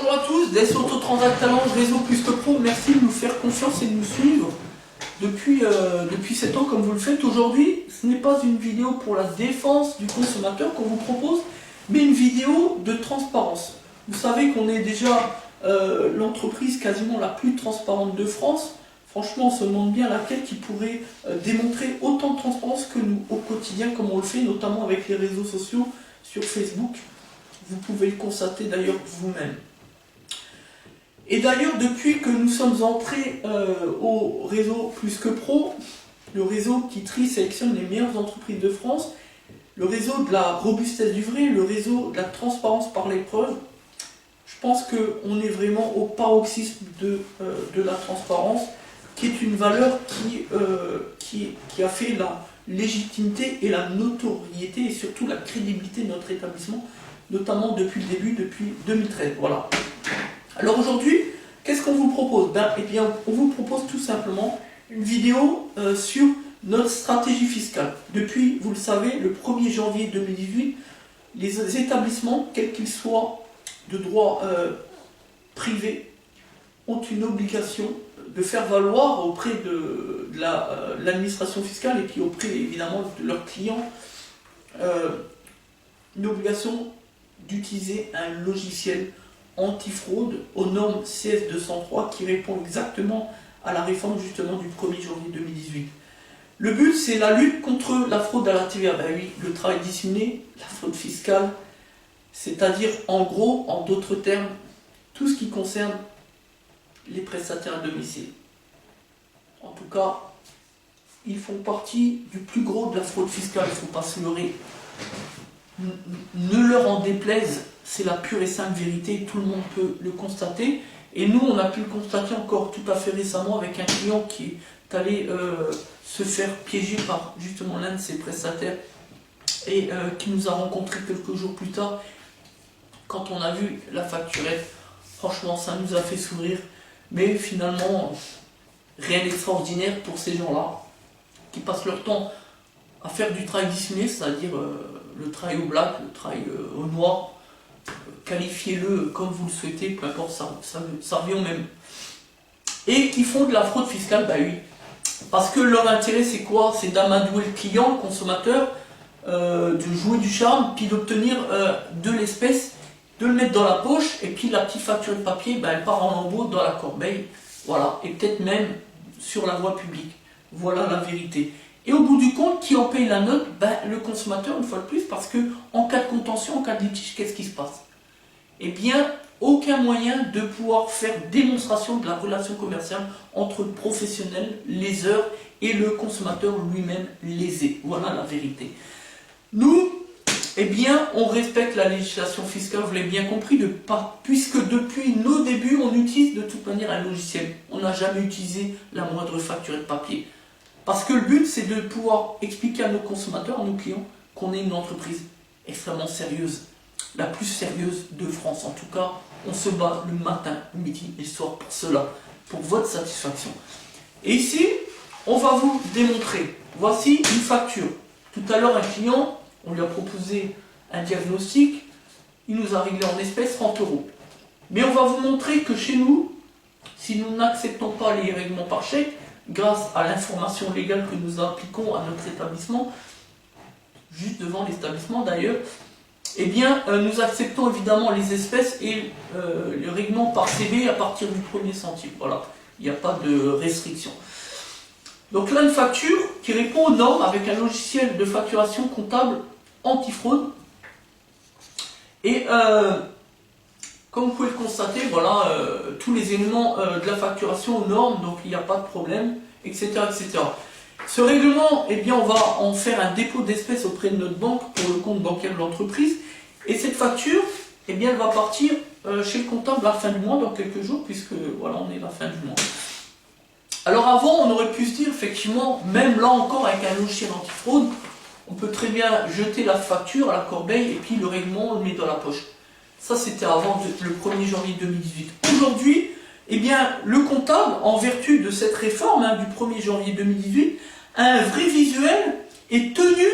Bonjour à tous, DS Autotransact Talent, Réseau Plus que Pro, merci de nous faire confiance et de nous suivre depuis 7 ans comme vous le faites. Aujourd'hui, ce n'est pas une vidéo pour la défense du consommateur qu'on vous propose, mais une vidéo de transparence. Vous savez qu'on est déjà l'entreprise quasiment la plus transparente de France. Franchement, on se demande bien laquelle qui pourrait démontrer autant de transparence que nous au quotidien, comme on le fait, notamment avec les réseaux sociaux sur Facebook. Vous pouvez le constater d'ailleurs vous-même. Et d'ailleurs, depuis que nous sommes entrés au réseau Plus que Pro, le réseau qui trie, sélectionne les meilleures entreprises de France, le réseau de la robustesse du vrai, le réseau de la transparence par l'épreuve, je pense qu'on est vraiment au paroxysme de la transparence, qui est une valeur qui a fait la légitimité et la notoriété et surtout la crédibilité de notre établissement, notamment depuis le début, depuis 2013. Voilà. Alors aujourd'hui, qu'est-ce qu'on vous propose? Eh bien, on vous propose tout simplement une vidéo sur notre stratégie fiscale. Depuis, vous le savez, le 1er janvier 2018, les établissements, quels qu'ils soient de droit privé, ont une obligation de faire valoir auprès de l'administration fiscale et puis auprès évidemment de leurs clients une obligation d'utiliser un logiciel antifraude aux normes CS 203 qui répond exactement à la réforme justement du 1er janvier 2018. Le but, c'est la lutte contre la fraude à la TVA. Ben oui, le travail dissimulé, la fraude fiscale, c'est-à-dire en gros, en d'autres termes, tout ce qui concerne les prestataires à domicile. En tout cas, ils font partie du plus gros de la fraude fiscale, il ne faut pas se leurrer. Ne leur en déplaise, c'est la pure et simple vérité, tout le monde peut le constater. Et nous, on a pu le constater encore tout à fait récemment avec un client qui est allé se faire piéger par justement l'un de ses prestataires et qui nous a rencontrés quelques jours plus tard. Quand on a vu la facturette, franchement, ça nous a fait sourire. Mais finalement, rien d'extraordinaire pour ces gens-là qui passent leur temps à faire du travail dissimulé, c'est-à-dire le travail au black, le travail au noir, qualifiez-le comme vous le souhaitez, peu importe, ça revient au même. Et qui font de la fraude fiscale, bah oui. Parce que leur intérêt, c'est quoi? C'est d'amadouer le client, le consommateur, de jouer du charme, puis d'obtenir de l'espèce, de le mettre dans la poche, et puis la petite facture de papier, bah, elle part en lambeaux dans la corbeille, voilà, et peut-être même sur la voie publique. Voilà la vérité. Et au bout du compte, qui en paye la note? Le consommateur, une fois de plus, parce que en cas de contention, en cas de litige, qu'est-ce qui se passe? Eh bien, aucun moyen de pouvoir faire démonstration de la relation commerciale entre le professionnel, léseur, et le consommateur lui-même lésé. Voilà la vérité. Nous, eh bien, on respecte la législation fiscale, vous l'avez bien compris, puisque depuis nos débuts, on utilise de toute manière un logiciel. On n'a jamais utilisé la moindre facture de papier. Parce que le but, c'est de pouvoir expliquer à nos consommateurs, à nos clients, qu'on est une entreprise extrêmement sérieuse, la plus sérieuse de France. En tout cas, on se bat le matin, le midi et le soir pour cela, pour votre satisfaction. Et ici, on va vous démontrer. Voici une facture. Tout à l'heure, un client, on lui a proposé un diagnostic, il nous a réglé en espèces 30 €. Mais on va vous montrer que chez nous, si nous n'acceptons pas les règlements par chèque, grâce à l'information légale que nous appliquons à notre établissement, juste devant l'établissement d'ailleurs, eh bien, nous acceptons évidemment les espèces et le règlement par CV à partir du 1er centime. Voilà, il n'y a pas de restriction. Donc là, une facture qui répond aux normes avec un logiciel de facturation comptable antifraude. Et comme vous pouvez le constater, voilà, tous les éléments de la facturation aux normes, donc il n'y a pas de problème, etc., etc. Ce règlement, eh bien, on va en faire un dépôt d'espèces auprès de notre banque pour le compte bancaire de l'entreprise. Et cette facture, eh bien, elle va partir chez le comptable à la fin du mois, dans quelques jours, puisque voilà, on est à la fin du mois. Alors avant, on aurait pu se dire, effectivement, même là encore avec un logiciel antifraude, on peut très bien jeter la facture à la corbeille et puis le règlement, on le met dans la poche. Ça, c'était avant le 1er janvier 2018. Aujourd'hui, eh bien, le comptable, en vertu de cette réforme du 1er janvier 2018, a un vrai visuel, est tenu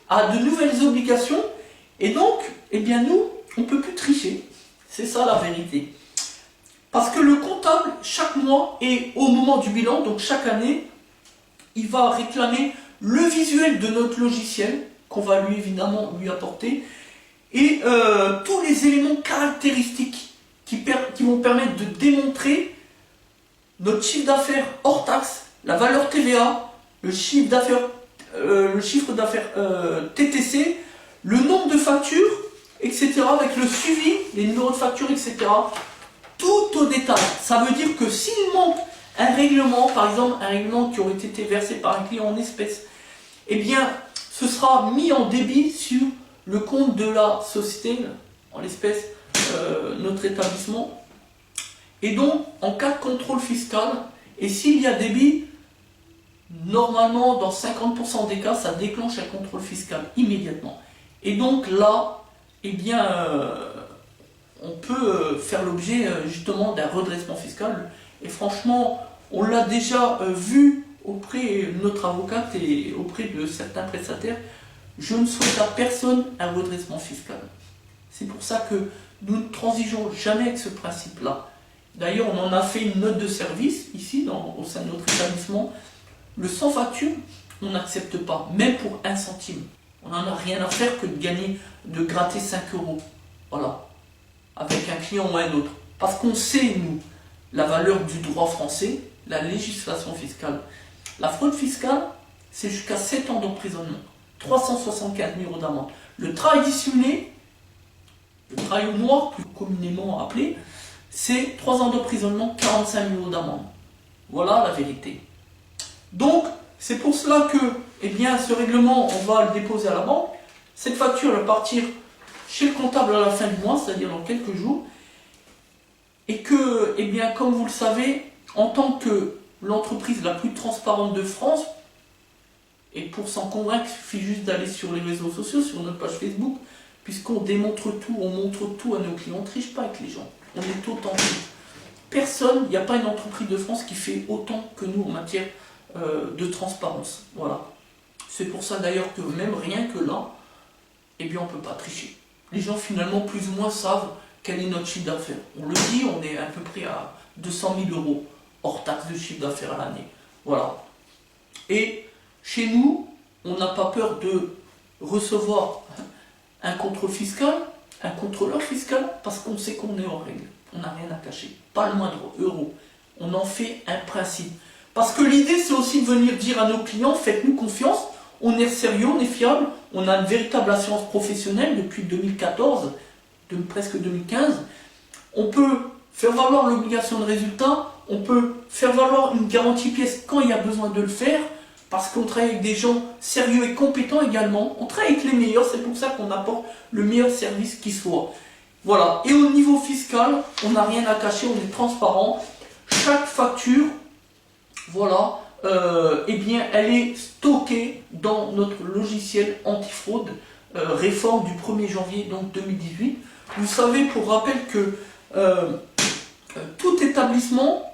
à de nouvelles obligations, et donc, eh bien, nous, on ne peut plus tricher. C'est ça la vérité. Parce que le comptable, chaque mois et au moment du bilan, donc chaque année, il va réclamer le visuel de notre logiciel, qu'on va lui évidemment lui apporter, et tous les éléments caractéristiques qui vont permettre de démontrer notre chiffre d'affaires hors taxe, la valeur TVA, le chiffre d'affaires TTC, le nombre de factures, etc., avec le suivi, les numéros de facture, etc., tout au détail. Ça veut dire que s'il manque un règlement, par exemple un règlement qui aurait été versé par un client en espèces, eh bien, ce sera mis en débit sur le compte de la société, en l'espèce notre établissement. Et donc, en cas de contrôle fiscal, et s'il y a débit, normalement, dans 50% des cas, ça déclenche un contrôle fiscal immédiatement. Et donc là, eh bien, on peut faire l'objet justement d'un redressement fiscal. Et franchement, on l'a déjà vu auprès de notre avocate et auprès de certains prestataires. Je ne souhaite à personne un redressement fiscal. C'est pour ça que nous ne transigeons jamais avec ce principe-là. D'ailleurs, on en a fait une note de service ici, au sein de notre établissement. Le sans facture, on n'accepte pas, même pour 1 centime. On n'en a rien à faire que de gratter 5 €. Voilà. Avec un client ou un autre. Parce qu'on sait, nous, la valeur du droit français, la législation fiscale. La fraude fiscale, c'est jusqu'à 7 ans d'emprisonnement, 375 000 € d'amende. Le travail dissimulé, le travail au noir, plus communément appelé, c'est 3 ans d'emprisonnement, 45 000 € d'amende. Voilà la vérité. Donc, c'est pour cela que, eh bien, ce règlement, on va le déposer à la banque. Cette facture va partir chez le comptable à la fin du mois, c'est-à-dire dans quelques jours. Et que, eh bien, comme vous le savez, en tant que l'entreprise la plus transparente de France, et pour s'en convaincre, il suffit juste d'aller sur les réseaux sociaux, sur notre page Facebook, puisqu'on démontre tout, on montre tout à nos clients, on ne triche pas avec les gens, on est authentique. Personne, il n'y a pas une entreprise de France qui fait autant que nous en matière de transparence. Voilà. C'est pour ça d'ailleurs que même rien que là, eh bien on ne peut pas tricher. Les gens finalement plus ou moins savent quel est notre chiffre d'affaires. On le dit, on est à peu près à 200 000 € hors taxe de chiffre d'affaires à l'année. Voilà. Et chez nous, on n'a pas peur de recevoir un contrôle fiscal, un contrôleur fiscal, parce qu'on sait qu'on est en règle. On n'a rien à cacher. Pas le moindre euro. On en fait un principe. Parce que l'idée, c'est aussi de venir dire à nos clients, faites-nous confiance, on est sérieux, on est fiable, on a une véritable assurance professionnelle depuis 2014, presque 2015. On peut faire valoir l'obligation de résultat, on peut faire valoir une garantie pièce quand il y a besoin de le faire, parce qu'on travaille avec des gens sérieux et compétents également. On travaille avec les meilleurs, c'est pour ça qu'on apporte le meilleur service qui soit. Voilà. Et au niveau fiscal, on n'a rien à cacher, on est transparent. Chaque facture, voilà, eh bien, elle est stockée dans notre logiciel antifraude, réforme du 1er janvier donc 2018. Vous savez, pour rappel, que tout établissement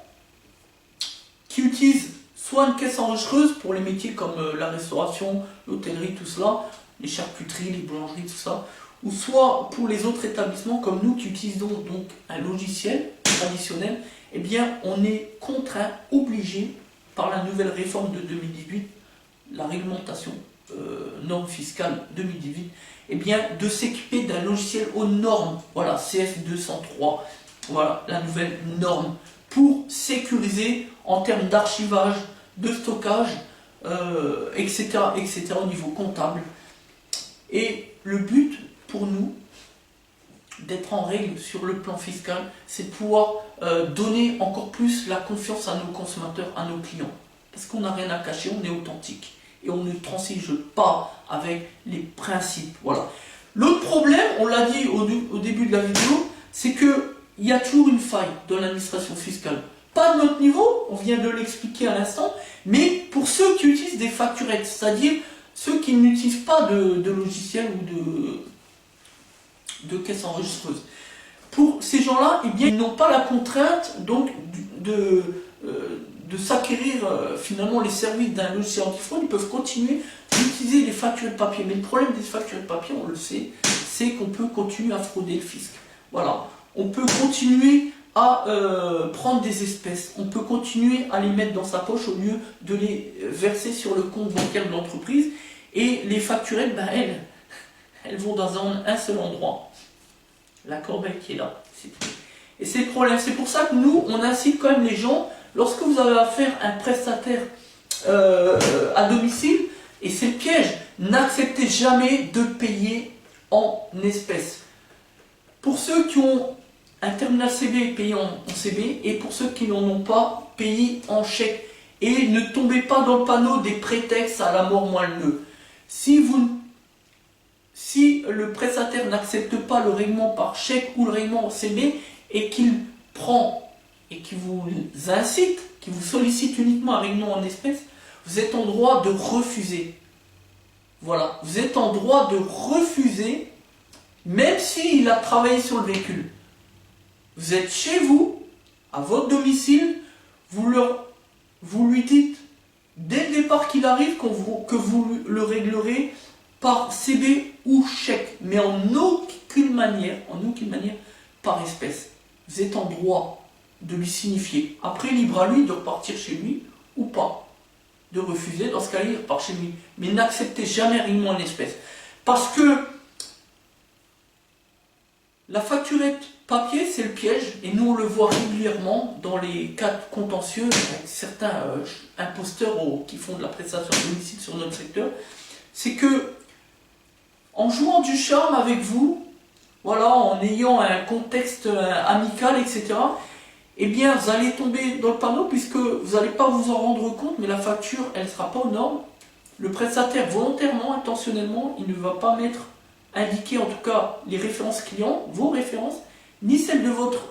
qui utilise soit une caisse enregistreuse pour les métiers comme la restauration, l'hôtellerie, tout cela, les charcuteries, les boulangeries, tout ça, ou soit pour les autres établissements comme nous qui utilisons donc un logiciel traditionnel, eh bien on est contraint, obligé, par la nouvelle réforme de 2018, la réglementation norme fiscale 2018, eh bien de s'équiper d'un logiciel aux normes, voilà, CF203, voilà la nouvelle norme, pour sécuriser en termes d'archivage, de stockage, etc., etc. au niveau comptable. Et le but pour nous, d'être en règle sur le plan fiscal, c'est de pouvoir donner encore plus la confiance à nos consommateurs, à nos clients. Parce qu'on n'a rien à cacher, on est authentique. Et on ne transige pas avec les principes. Voilà. L'autre problème, on l'a dit au début de la vidéo, c'est qu'il y a toujours une faille dans l'administration fiscale. Pas de notre niveau, on vient de l'expliquer à l'instant, mais pour ceux qui utilisent des facturettes, c'est-à-dire ceux qui n'utilisent pas de logiciel ou de caisse enregistreuse. Pour ces gens-là, eh bien, ils n'ont pas la contrainte donc, de s'acquérir finalement les services d'un logiciel antifraude. Ils peuvent continuer d'utiliser les factures de papier. Mais le problème des factures de papier, on le sait, c'est qu'on peut continuer à frauder le fisc. Voilà. On peut continuer à prendre des espèces. On peut continuer à les mettre dans sa poche au lieu de les verser sur le compte bancaire de l'entreprise. Et les facturettes, ben elles vont dans un seul endroit. La corbeille qui est là. Et c'est le problème. C'est pour ça que nous, on incite quand même les gens, lorsque vous avez affaire à un prestataire à domicile, et c'est le piège, n'acceptez jamais de payer en espèces. Pour ceux qui ont un terminal CB, payez en CB, et pour ceux qui n'en ont pas, payez en chèque. Et ne tombez pas dans le panneau des prétextes à la mort moelleux. Si le prestataire n'accepte pas le règlement par chèque ou le règlement en CB, et qu'il prend et qu'il vous incite, qu'il vous sollicite uniquement un règlement en espèces, vous êtes en droit de refuser. Voilà, vous êtes en droit de refuser, même s'il a travaillé sur le véhicule. Vous êtes chez vous, à votre domicile, vous lui dites dès le départ qu'il arrive que vous le réglerez par CB ou chèque, mais en aucune manière par espèce. Vous êtes en droit de lui signifier. Après, libre à lui de repartir chez lui ou pas. De refuser, dans ce cas-là, il repart chez lui. Mais n'acceptez jamais règlement en espèces. Parce que la facturette papier, c'est le piège, et nous on le voit régulièrement dans les cas contentieux avec certains imposteurs qui font de la prestation de domicile sur notre secteur. C'est que, en jouant du charme avec vous, voilà, en ayant un contexte amical, etc., eh bien, vous allez tomber dans le panneau puisque vous n'allez pas vous en rendre compte, mais la facture, elle ne sera pas aux normes. Le prestataire, volontairement, intentionnellement, il ne va pas indiquer en tout cas les références clients, vos références, ni celles de votre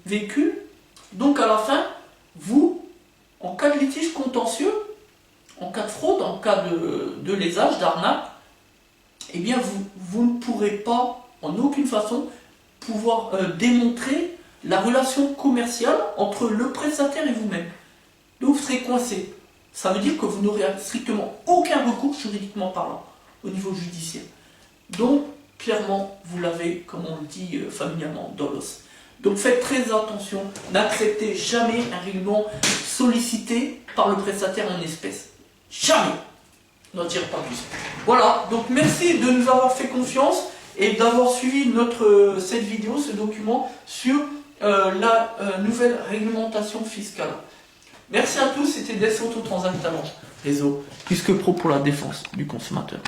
véhicule. Donc à la fin, vous, en cas de litige contentieux, en cas de fraude, en cas de lésage, d'arnaque, eh bien vous ne pourrez pas, en aucune façon, pouvoir démontrer la relation commerciale entre le prestataire et vous-même. Donc vous serez coincé. Ça veut dire que vous n'aurez strictement aucun recours juridiquement parlant au niveau judiciaire. Donc, clairement, vous l'avez, comme on le dit familièrement, dans l'os. Donc faites très attention, n'acceptez jamais un règlement sollicité par le prestataire en espèces. Jamais. N'en tire pas plus. Voilà, donc merci de nous avoir fait confiance et d'avoir suivi cette vidéo, ce document sur la nouvelle réglementation fiscale. Merci à tous, c'était Des Autotransactalents, réseau plus que pro pour la défense du consommateur.